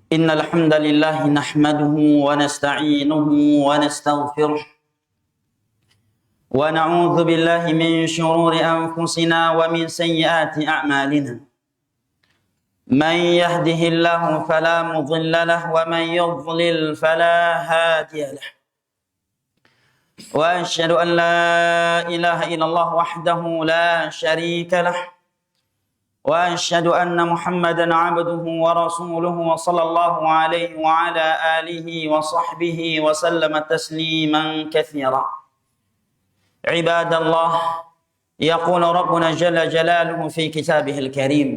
إن الحمد لله نحمده ونستعينه ونستغفره ونعوذ بالله من شرور أنفسنا ومن سيئات أعمالنا من يهده الله فلا مضل له ومن يضلل فلا هادي له وأشهد أن لا إله إلا الله وحده لا شريك له وأشهد أن محمدا عبده ورسوله وصلى الله عليه وعلى آله وصحبه وسلم تسليما كثيرا عباد الله يقول ربنا جل جلاله في كتابه الكريم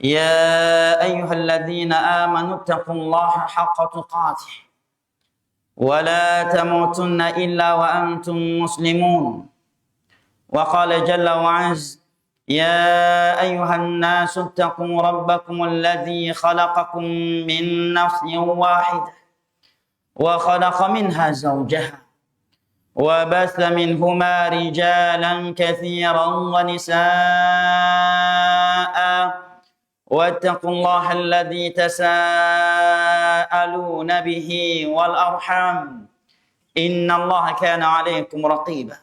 يا أيها الذين آمنوا اتقوا الله حق تقاته ولا تموتن إلا وأنتم مسلمون وقال جل وعز يا أيها الناس اتقوا ربكم الذي خلقكم من نفس واحدة وخلق منها زوجها وبث منهما رجالا كثيرا ونساء واتقوا الله الذي تساءلون به والأرحام إن الله كان عليكم رقيبا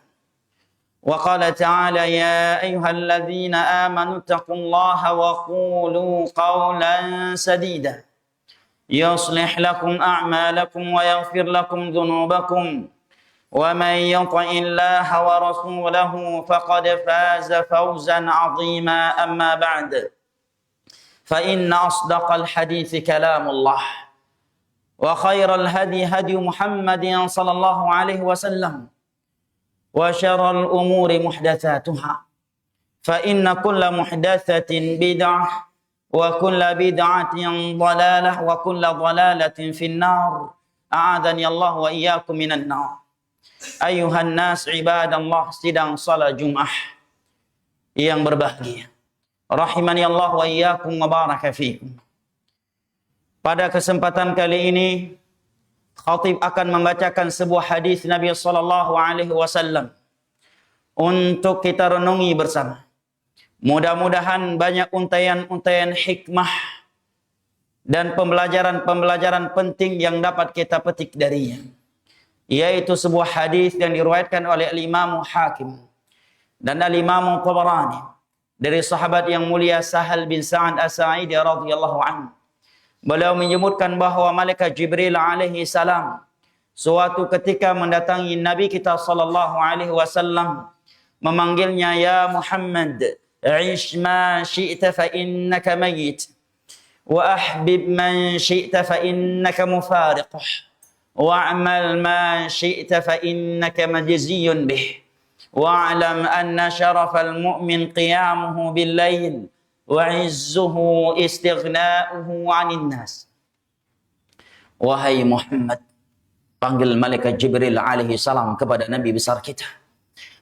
وقال تعالى يا أيها الذين آمنوا اتقوا الله وقولوا قولا سديدا يصلح لكم أعمالكم ويغفر لكم ذنوبكم ومن يطع الله ورسوله فقد فاز فوزا عظيما أما بعد فإن أصدق الحديث كلام الله وخير الهدي هدي محمد صلى الله عليه وسلم وشر الأمور محدثاتها فإن كل محدثة بدعة وكل بدعة ضلالة وكل ضلالة في النار أعاذني الله وإياكم من النار أيها الناس عباد الله sidang salat Jumat yang berbahagia rahimani Allah wa iyyakum wa baraka fikum. Pada kesempatan kali ini khatib akan membacakan sebuah hadis Nabi sallallahu alaihi wasallam untuk kita renungi bersama. Mudah-mudahan banyak untayan-untayan hikmah dan pembelajaran-pembelajaran penting yang dapat kita petik darinya. Yaitu sebuah hadis yang diriwayatkan oleh Al-Imam Hakim dan Al-Imam Tabarani dari sahabat yang mulia Sahal bin Sa'ad As-Sa'idi radhiyallahu anhu. Beliau menyebutkan bahawa malaikat Jibril alaihi salam suatu ketika mendatangi Nabi kita sallallahu alaihi wasallam memanggilnya ya Muhammad ish ma syi'ta fa innaka mayyit wa ahbib man syi'ta fa innaka mufariquh wa'mal ma syi'ta fa innaka majziyun bih wa'lam anna syarafal mu'min qiyamuhu bil lail wa'izzuhu istighna'uhu 'anil nas. Wahai Muhammad, panggil malaikat Jibril alaihi salam kepada Nabi besar kita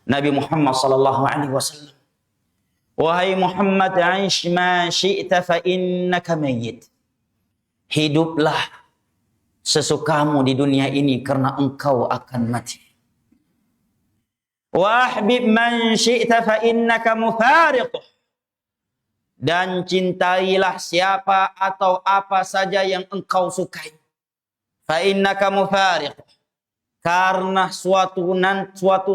Nabi Muhammad sallallahu alaihi wasallam. Wahai Muhammad, 'aish ma syi'ta fa innaka mayyit. Hiduplah sesukamu di dunia ini karena engkau akan mati. Wa ahbib man syi'ta fa innaka mufariquh. Dan cintailah siapa atau apa saja yang engkau sukai. Fa innaka mufariq. Karena suatu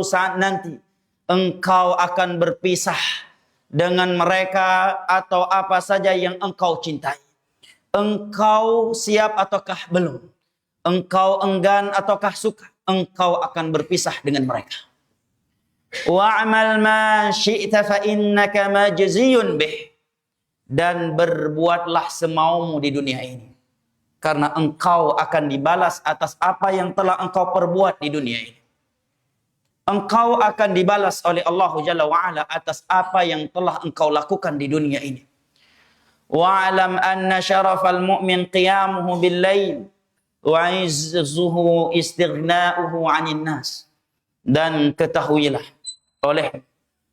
saat nanti engkau akan berpisah dengan mereka atau apa saja yang engkau cintai. Engkau siap ataukah belum? Engkau enggan ataukah suka? Engkau akan berpisah dengan mereka. Wa'amal ma syi'ta fa innaka majziyun bih. Dan berbuatlah semaumu di dunia ini. Karena engkau akan dibalas atas apa yang telah engkau perbuat di dunia ini. Engkau akan dibalas oleh Allah Jalla wa'ala atas apa yang telah engkau lakukan di dunia ini. Wa'alam anna syarafal mu'min qiyamuhu bil lail wa izzuhu istighna'uhu 'anil nas. Dan ketahuilah oleh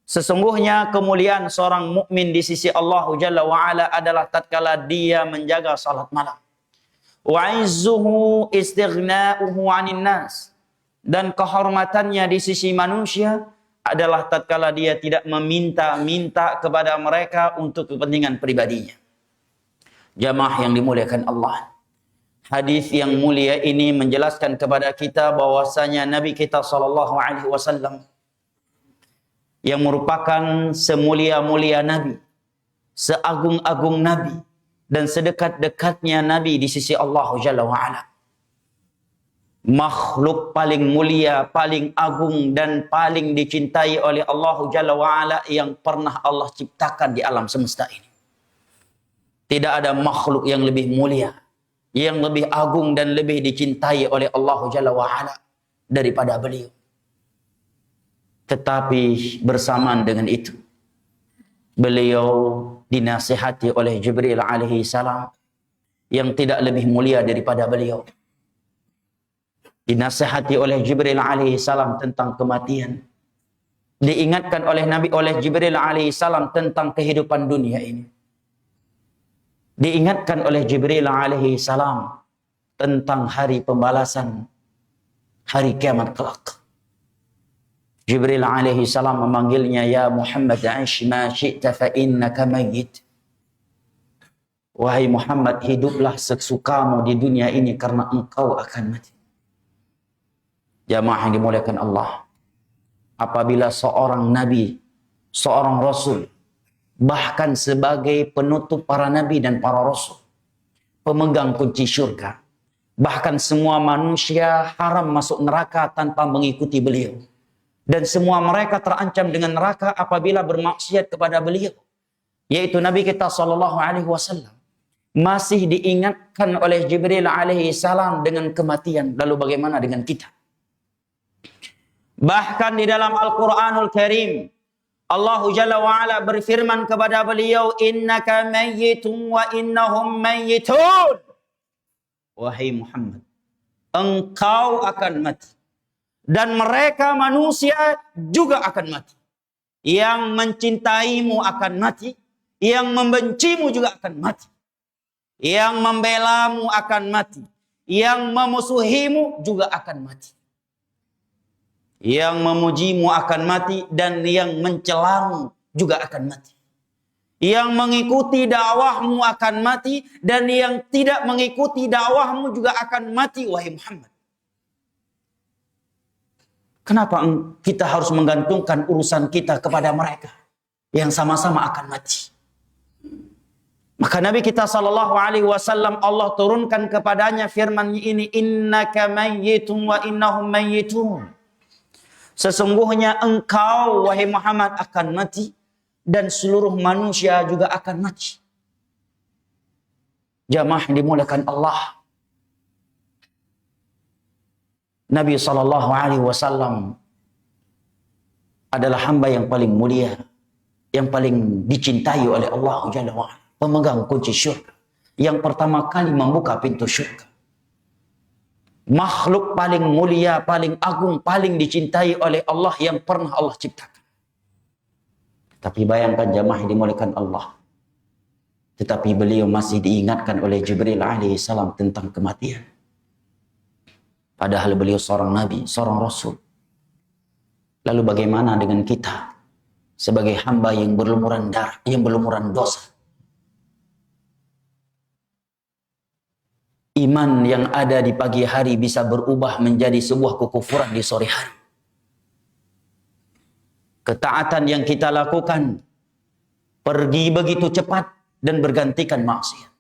sesungguhnya kemuliaan seorang mukmin di sisi Allah Jalla wa'ala adalah tatkala dia menjaga salat malam. Wa izzuhu istighna'uhu 'anil nas. Dan kehormatannya di sisi manusia adalah tatkala dia tidak meminta-minta kepada mereka untuk kepentingan pribadinya. Jamaah yang dimuliakan Allah. Hadis yang mulia ini menjelaskan kepada kita bahwasanya Nabi kita SAW yang merupakan semulia-mulia Nabi, seagung-agung Nabi, dan sedekat-dekatnya Nabi di sisi Allah Jalla wa'ala. Makhluk paling mulia, paling agung, dan paling dicintai oleh Allah Jalla wa'ala yang pernah Allah ciptakan di alam semesta ini. Tidak ada makhluk yang lebih mulia, yang lebih agung dan lebih dicintai oleh Allah Jalla wa'ala daripada beliau. Tetapi bersamaan dengan itu, beliau dinasihati oleh Jibril alaihi salam yang tidak lebih mulia daripada beliau. Dinasihati oleh Jibril alaihi salam tentang kematian. Diingatkan oleh Nabi oleh Jibril alaihi salam tentang kehidupan dunia ini. Diingatkan oleh Jibril alaihi salam tentang hari pembalasan, hari kiamat kelak. Jibril alaihi salam memanggilnya, ya Muhammad, aish ma syi'ta fa innaka mayyit. Wahai Muhammad, hiduplah sesukamu di dunia ini karena engkau akan mati. Jamaah yang dimuliakan Allah, apabila seorang nabi, seorang rasul, bahkan sebagai penutup para nabi dan para rasul, pemegang kunci syurga, bahkan semua manusia haram masuk neraka tanpa mengikuti beliau. Dan semua mereka terancam dengan neraka apabila bermaksiat kepada beliau, yaitu Nabi kita SAW. Masih diingatkan oleh Jibril alaihi salam dengan kematian. Lalu bagaimana dengan kita? Bahkan di dalam Al-Quranul Karim, Allah Jalla wa'ala berfirman kepada beliau, innaka mayyitun wa innahum mayyitun. Wahai Muhammad, engkau akan mati. Dan mereka manusia juga akan mati. Yang mencintaimu akan mati. Yang membencimu juga akan mati. Yang membelamu akan mati. Yang memusuhimu juga akan mati. Yang memujimu akan mati. Dan yang mencelamu juga akan mati. Yang mengikuti dakwahmu akan mati. Dan yang tidak mengikuti dakwahmu juga akan mati, wahai Muhammad. Kenapa kita harus menggantungkan urusan kita kepada mereka yang sama-sama akan mati? Maka Nabi kita SAW, Allah turunkan kepadanya firman ini, innaka mayyitun wa innahum mayyitun. Sesungguhnya engkau, wahai Muhammad, akan mati dan seluruh manusia juga akan mati. Jamaah yang dimuliakan Allah, Nabi SAW adalah hamba yang paling mulia, yang paling dicintai oleh Allah Jalla wa'ala, pemegang kunci syurga, yang pertama kali membuka pintu syurga. Makhluk paling mulia, paling agung, paling dicintai oleh Allah yang pernah Allah ciptakan. Tapi bayangkan jamaah yang dimuliakan Allah, tetapi beliau masih diingatkan oleh Jibril alaihi salam tentang kematian. Padahal beliau seorang nabi, seorang rasul. Lalu bagaimana dengan kita sebagai hamba yang berlumuran darah, yang berlumuran dosa? Iman yang ada di pagi hari bisa berubah menjadi sebuah kekufuran di sore hari. Ketaatan yang kita lakukan pergi begitu cepat dan bergantikan maksiat.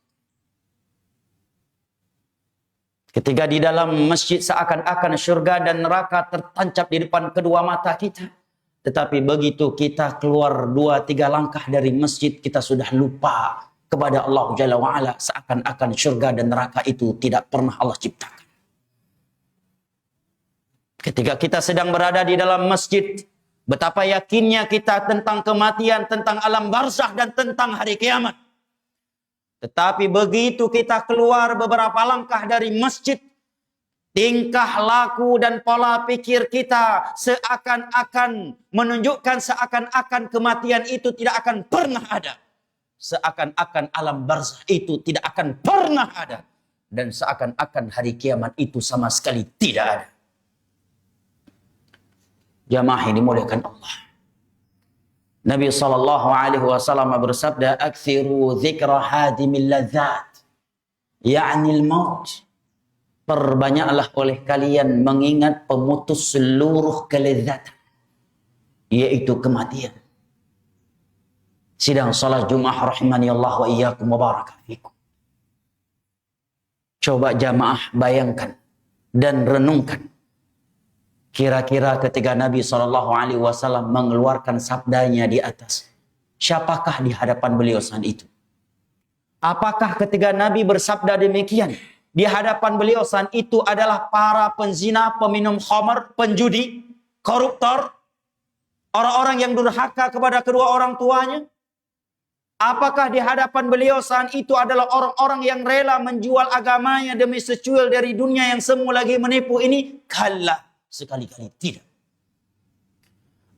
Ketika di dalam masjid seakan-akan syurga dan neraka tertancap di depan kedua mata kita. Tetapi begitu kita keluar 2-3 langkah dari masjid, kita sudah lupa kepada Allah Jalla wa'ala. Seakan-akan syurga dan neraka itu tidak pernah Allah ciptakan. Ketika kita sedang berada di dalam masjid, betapa yakinnya kita tentang kematian, tentang alam barzakh dan tentang hari kiamat. Tetapi begitu kita keluar beberapa langkah dari masjid, tingkah laku dan pola pikir kita seakan-akan menunjukkan seakan-akan kematian itu tidak akan pernah ada. Seakan-akan alam barzakh itu tidak akan pernah ada. Dan seakan-akan hari kiamat itu sama sekali tidak ada. Jamaah ini dimuliakan Allah. Nabi SAW bersabda, "Aktsiru dzikra hadimil ladzat." Ya'ni al-maut. Perbanyaklah oleh kalian mengingat pemutus seluruh kelezatan, yaitu kematian. Sidang salat Jumat rahimani Allah wa iyyakum wa baraka fikum. Coba jamaah bayangkan dan renungkan. Kira-kira ketika Nabi SAW mengeluarkan sabdanya di atas, siapakah di hadapan beliau saat itu? Apakah ketika Nabi bersabda demikian, di hadapan beliau saat itu adalah para penzina, peminum khamar, penjudi, koruptor, orang-orang yang durhaka kepada kedua orang tuanya? Apakah di hadapan beliau saat itu adalah orang-orang yang rela menjual agamanya demi secuil dari dunia yang semu lagi menipu ini? Kalla, sekali-kali tidak.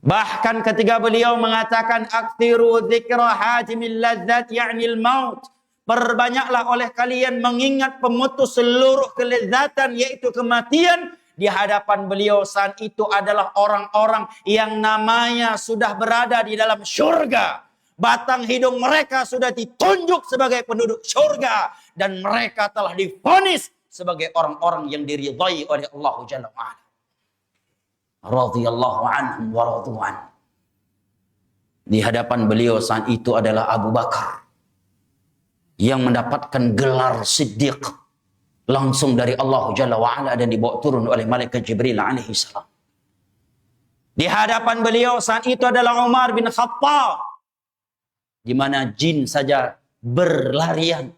Bahkan ketika beliau mengatakan aktiru dzikra hatimil ladzat ya'nil maut, perbanyaklah oleh kalian mengingat pemutus seluruh kelezatan yaitu kematian. Di hadapan beliau saat itu adalah orang-orang yang namanya sudah berada di dalam syurga. Batang hidung mereka sudah ditunjuk sebagai penduduk syurga. Dan mereka telah divonis sebagai orang-orang yang diridhai oleh Allah Jalla wa'ala. Radhiyallahu anhum wa radu'an. Di hadapan beliau saat itu adalah Abu Bakar, yang mendapatkan gelar Siddiq langsung dari Allah Jalla wa'ala dan dibawa turun oleh malaikat Jibril alaihi salam. Di hadapan beliau saat itu adalah Umar bin Khattab, di mana jin saja berlarian,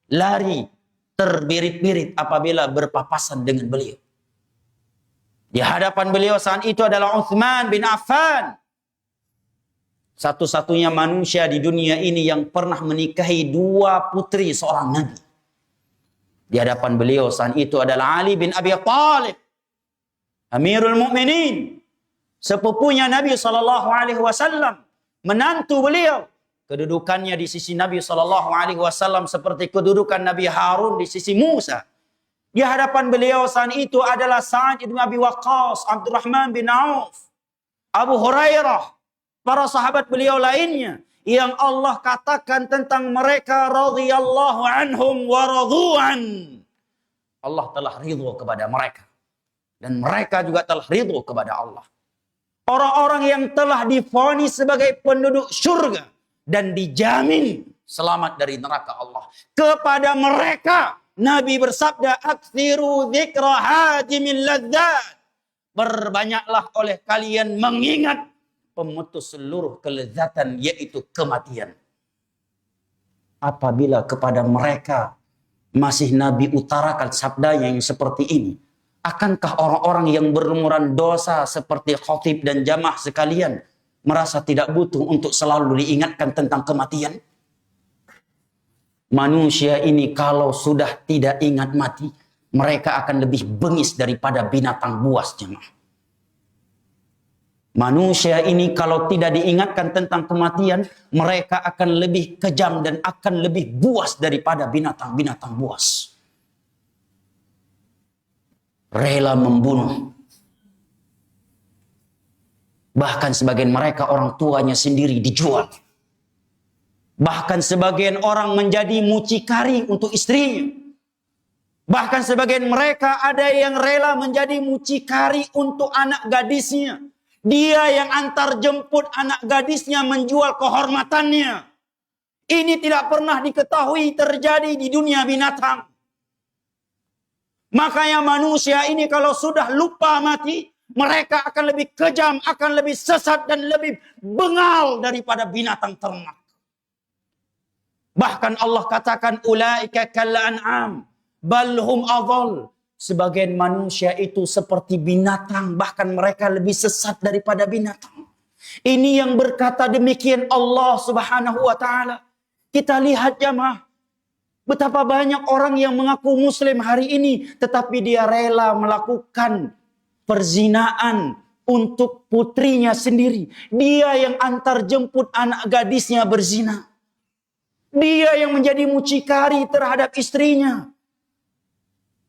lari terbirit-birit apabila berpapasan dengan beliau. Di hadapan beliau saat itu adalah Utsman bin Affan, satu-satunya manusia di dunia ini yang pernah menikahi dua putri seorang nabi. Di hadapan beliau saat itu adalah Ali bin Abi Thalib, Amirul Mukminin, sepupunya Nabi SAW, menantu beliau. Kedudukannya di sisi Nabi SAW seperti kedudukan Nabi Harun di sisi Musa. Di hadapan beliau saat itu adalah Sa'ad bin Abi Waqqas, Abdurrahman bin Auf, Abu Hurairah, para sahabat beliau lainnya yang Allah katakan tentang mereka radhiyallahu anhum wa radu'an. Allah telah ridho kepada mereka dan mereka juga telah ridho kepada Allah. Orang-orang yang telah divonis sebagai penduduk surga dan dijamin selamat dari neraka Allah. Kepada mereka Nabi bersabda, "Aktsiru dzikra hadimil ladzat." Berbanyaklah oleh kalian mengingat pemutus seluruh kelezatan yaitu kematian. Apabila kepada mereka masih Nabi utarakan sabdanya yang seperti ini, akankah orang-orang yang berlumuran dosa seperti khatib dan jamaah sekalian merasa tidak butuh untuk selalu diingatkan tentang kematian? Manusia ini kalau sudah tidak ingat mati, mereka akan lebih bengis daripada binatang buas, jemaah. Manusia ini kalau tidak diingatkan tentang kematian, mereka akan lebih kejam dan akan lebih buas daripada binatang-binatang buas. Rela membunuh. Bahkan sebagian mereka orang tuanya sendiri dijual. Bahkan sebagian orang menjadi mucikari untuk istrinya. Bahkan sebagian mereka ada yang rela menjadi mucikari untuk anak gadisnya. Dia yang antar jemput anak gadisnya menjual kehormatannya. Ini tidak pernah diketahui terjadi di dunia binatang. Makanya manusia ini kalau sudah lupa mati, mereka akan lebih kejam, akan lebih sesat dan lebih bengal daripada binatang ternak. Bahkan Allah katakan ulaika kal an'am bal hum adall. Sebagian manusia itu seperti binatang, bahkan mereka lebih sesat daripada binatang. Ini yang berkata demikian Allah Subhanahu wa taala. Kita lihat jamaah, betapa banyak orang yang mengaku muslim hari ini tetapi dia rela melakukan perzinaan untuk putrinya sendiri. Dia yang antar jemput anak gadisnya berzina. Dia yang menjadi mucikari terhadap istrinya.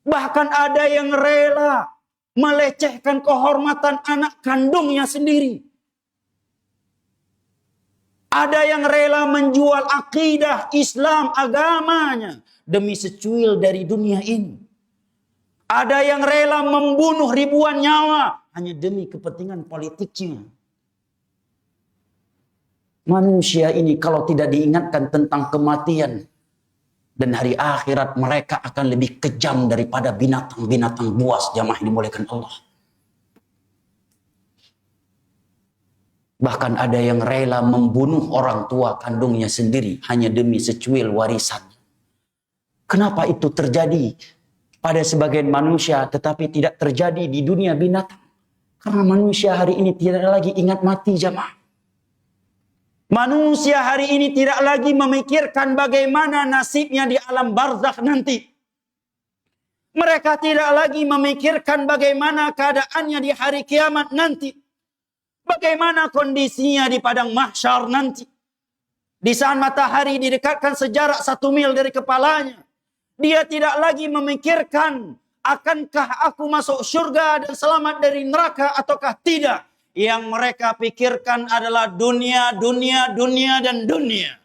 Bahkan ada yang rela melecehkan kehormatan anak kandungnya sendiri. Ada yang rela menjual akidah Islam agamanya demi secuil dari dunia ini. Ada yang rela membunuh ribuan nyawa hanya demi kepentingan politiknya. Manusia ini kalau tidak diingatkan tentang kematian dan hari akhirat, mereka akan lebih kejam daripada binatang-binatang buas. Jamaah yang dimuliakan Allah. Bahkan ada yang rela membunuh orang tua kandungnya sendiri hanya demi secuil warisan. Kenapa itu terjadi pada sebagian manusia tetapi tidak terjadi di dunia binatang? Karena manusia hari ini tidak lagi ingat mati, jamaah. Manusia hari ini tidak lagi memikirkan bagaimana nasibnya di alam barzakh nanti. Mereka tidak lagi memikirkan bagaimana keadaannya di hari kiamat nanti. Bagaimana kondisinya di padang mahsyar nanti. Di saat matahari didekatkan sejarak 1 mil dari kepalanya. Dia tidak lagi memikirkan, akankah aku masuk surga dan selamat dari neraka ataukah tidak. Yang mereka pikirkan adalah dunia, dunia, dunia, dan dunia.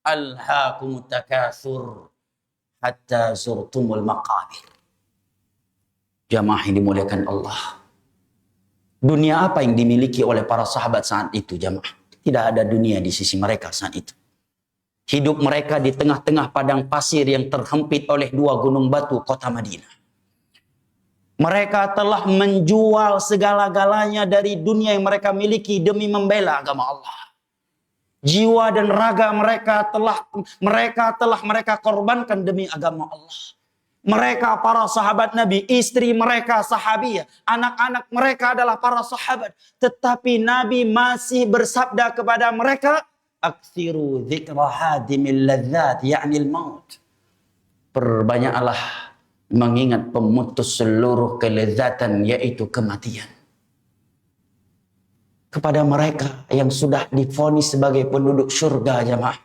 Alhaakumut takatsur hatta zurtumul maqabir. Jamaah yang dimuliakan Allah. Dunia apa yang dimiliki oleh para sahabat saat itu, jamaah? Tidak ada dunia di sisi mereka saat itu. Hidup mereka di tengah-tengah padang pasir yang terhempit oleh 2 gunung batu kota Madinah. Mereka telah menjual segala-galanya dari dunia yang mereka miliki demi membela agama Allah. Jiwa dan raga mereka telah mereka korbankan demi agama Allah. Mereka para sahabat Nabi, istri mereka sahabiyah, anak-anak mereka adalah para sahabat. Tetapi Nabi masih bersabda kepada mereka, "Aktsiru dzikra hadimil ladzat, ya'nil maut." Perbanyaklah mengingat pemutus seluruh kelezatan, yaitu kematian. Kepada mereka yang sudah divonis sebagai penduduk surga, jamaah,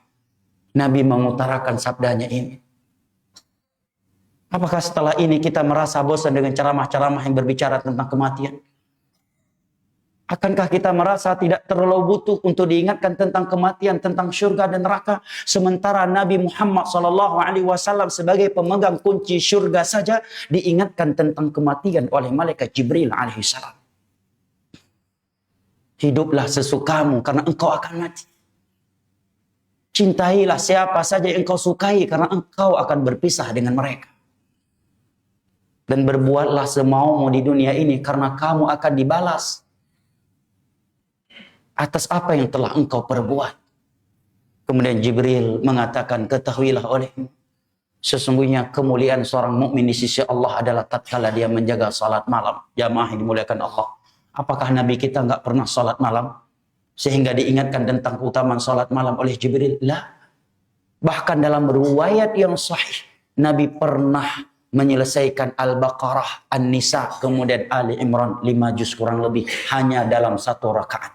Nabi mengutarakan sabdanya ini. Apakah setelah ini kita merasa bosan dengan ceramah-ceramah yang berbicara tentang kematian? Akankah kita merasa tidak terlalu butuh untuk diingatkan tentang kematian, tentang surga dan neraka? Sementara Nabi Muhammad SAW sebagai pemegang kunci surga saja diingatkan tentang kematian oleh malaikat Jibril alaihissalam. Hiduplah sesukamu karena engkau akan mati. Cintailah siapa saja yang engkau sukai karena engkau akan berpisah dengan mereka. Dan berbuatlah semaumu di dunia ini karena kamu akan dibalas atas apa yang telah engkau perbuat. Kemudian Jibril mengatakan, ketahuilah olehmu, sesungguhnya kemuliaan seorang mukmin di sisi Allah adalah tatkala dia menjaga salat malam. Jamaah yang dimuliakan Allah. Apakah Nabi kita nggak pernah salat malam sehingga diingatkan tentang keutamaan salat malam oleh Jibril? Lah. Bahkan dalam riwayat yang sahih, Nabi pernah menyelesaikan Al-Baqarah, An-Nisa, kemudian Ali Imran 5 juz kurang lebih hanya dalam 1 rakaat.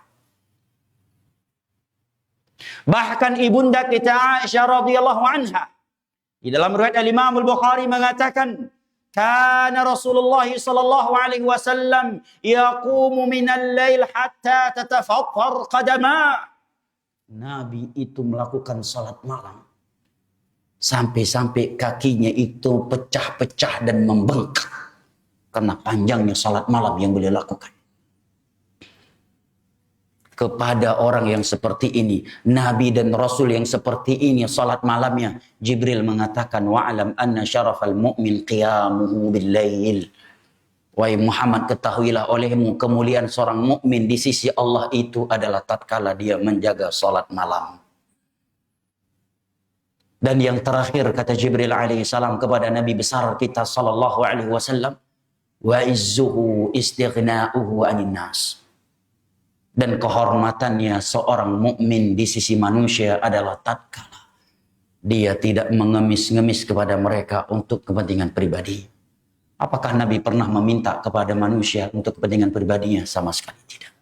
Bahkan ibunda kita Aisyah radhiyallahu anha di dalam riwayat Imam Al-Bukhari mengatakan, kana Rasulullah sallallahu alaihi wasallam yaqumu minal lail hatta tatafakkar qadama. Nabi itu melakukan salat malam sampai-sampai kakinya itu pecah-pecah dan membengkak karena panjangnya salat malam yang beliau lakukan. Kepada orang yang seperti ini, Nabi dan Rasul yang seperti ini salat malamnya, Jibril mengatakan, wa'alam anna syarafal mu'min qiyamuhu bil-lail. Wahai Muhammad, ketahuilah olehmu kemuliaan seorang mukmin di sisi Allah itu adalah tatkala dia menjaga salat malam. Dan yang terakhir kata Jibril alaihissalam kepada Nabi besar kita sallallahu alaihi wasallam, wa izzuhu istighna'uhu 'anil nas. Dan kehormatannya seorang mukmin di sisi manusia adalah tatkala dia tidak mengemis-ngemis kepada mereka untuk kepentingan pribadi. Apakah Nabi pernah meminta kepada manusia untuk kepentingan pribadinya? Sama sekali tidak.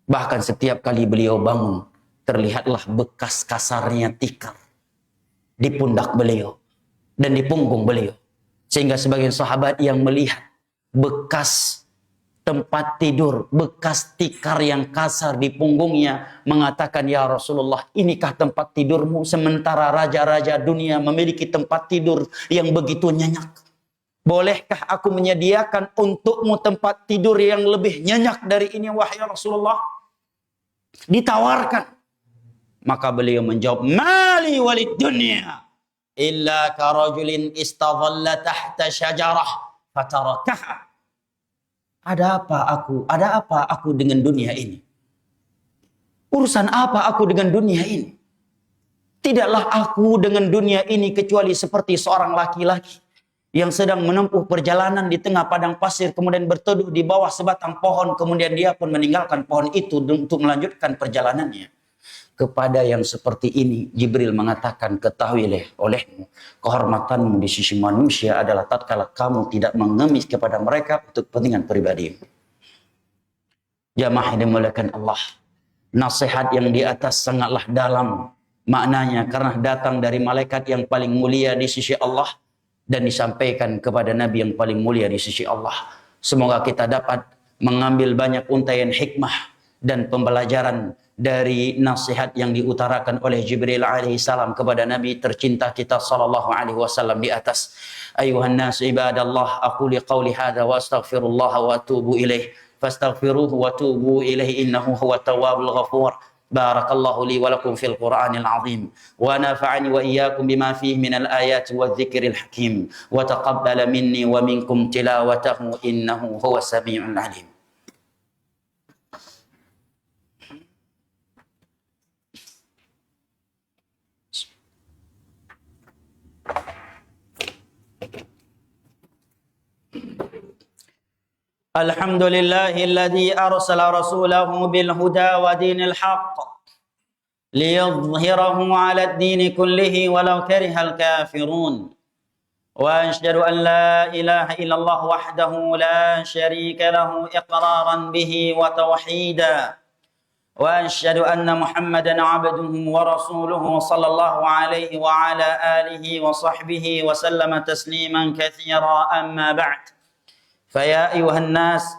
Bahkan setiap kali beliau bangun, terlihatlah bekas kasarnya tikar di pundak beliau dan di punggung beliau. Sehingga sebagian sahabat yang melihat bekas tempat tidur, bekas tikar yang kasar di punggungnya, mengatakan, ya Rasulullah, inikah tempat tidurmu? Sementara raja-raja dunia memiliki tempat tidur yang begitu nyenyak. Bolehkah aku menyediakan untukmu tempat tidur yang lebih nyenyak dari ini, wahai Rasulullah? Ditawarkan. Maka beliau menjawab, mali walid dunya illa karajulin istadhalla tahta syajarah fatarakaha. Ada apa aku dengan dunia ini? Urusan apa aku dengan dunia ini? Tidaklah aku dengan dunia ini kecuali seperti seorang laki-laki yang sedang menempuh perjalanan di tengah padang pasir, kemudian berteduh di bawah sebatang pohon, kemudian dia pun meninggalkan pohon itu untuk melanjutkan perjalanannya. Kepada yang seperti ini, Jibril mengatakan, ketahuilah olehmu, kehormatanmu di sisi manusia adalah tatkala kamu tidak mengemis kepada mereka untuk kepentingan pribadi. Jamaah yang dimuliakan Allah, nasihat yang di atas sangatlah dalam maknanya karena datang dari malaikat yang paling mulia di sisi Allah dan disampaikan kepada Nabi yang paling mulia di sisi Allah. Semoga kita dapat mengambil banyak untaian hikmah dan pembelajaran dari nasihat yang diutarakan oleh Jibril alaihissalam kepada Nabi tercinta kita sallallahu alaihi wasallam di atas. Ayuhan nas ibadallah, aquli qawli hadza wa astaghfirullah wa atubu ilaih. Fastaghfiruhu wa tubu ilaih innahu huwa tawwabul ghafur. Barakallahu li wa lakum fil Qur'anil azim wa nafa'ani wa iyyakum bima fihi minal ayati wadh-dhikril hakim wa taqabbala minni wa minkum tilawatahu innahu huwas samiul alim. Alhamdulillahilladzi arsala rasulahu bil huda wa dinil haqq liyudhhirahu 'ala ad-din kullihi walau karihal kafirun. Wa asyhadu an la ilaha illallah wahdahu la syarika lahu iqraran bihi wa tauhida. Wa asyhadu anna Muhammadan 'abduhu wa rasuluhu sallallahu alaihi wa ala alihi wa sahbihi wa sallama tasliman katsira amma ba'd. فيا أيها الناس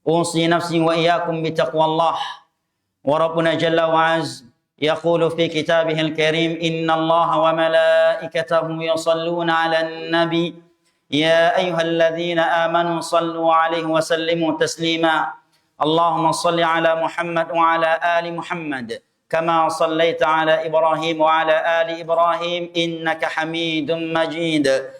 أوصي نفسي وإياكم بتقوى الله. وربنا جل وعز يقول في كتابه الكريم إن الله وملائكته يصلون على النبي يا أيها الذين آمنوا صلوا عليه وسلموا تسليما. اللهم صل على محمد وعلى آل محمد كما صليت على إبراهيم وعلى آل إبراهيم إنك حميد مجيد.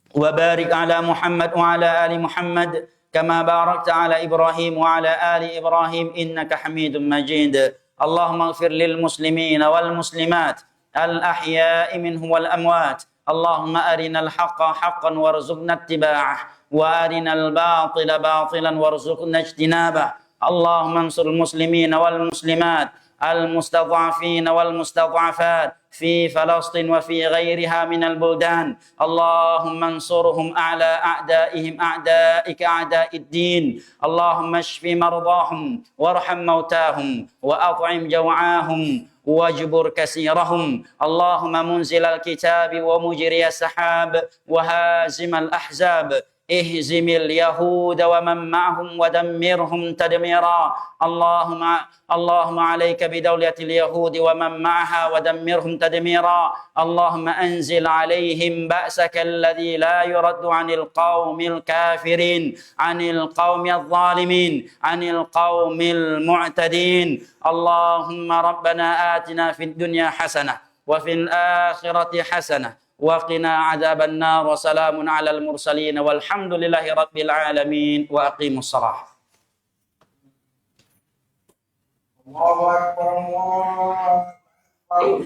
وبارك على محمد وعلى آل محمد كما باركت على إبراهيم وعلى آل إبراهيم إنك حميد مجيد. اللهم اغفر للمسلمين والمسلمات الأحياء منهم والأموات. اللهم أرنا الحق حقا وارزقنا اتباعه وأرنا الباطل باطلا وارزقنا اجتنابه. اللهم انصر المسلمين والمسلمات المستضعفين والمستضعفات في فلسطين وفي غيرها من البلدان. اللهم انصرهم على أعدائهم أعدائك أعداء الدين. اللهم اشف مرضاهم وارحم موتاهم وأطعم جوعاهم واجبر كسيرهم. اللهم منزل الكتاب ومجري السحاب وهازم الأحزاب اهزم اليهود ومن معهم ودمرهم تدميرا. اللهم عليك بدولة اليهود ومن معها ودمرهم تدميرا. اللهم أنزل عليهم بأسك الذي لا يرد عن القوم الكافرين عن القوم الظالمين عن القوم المعتدين. اللهم ربنا آتنا في الدنيا حسنة وفي الآخرة حسنة وقنا عذاب النار. وسلام على المرسلين والحمد لله رب العالمين. وأقيموا الصلاة. الله أكبر الله أكبر.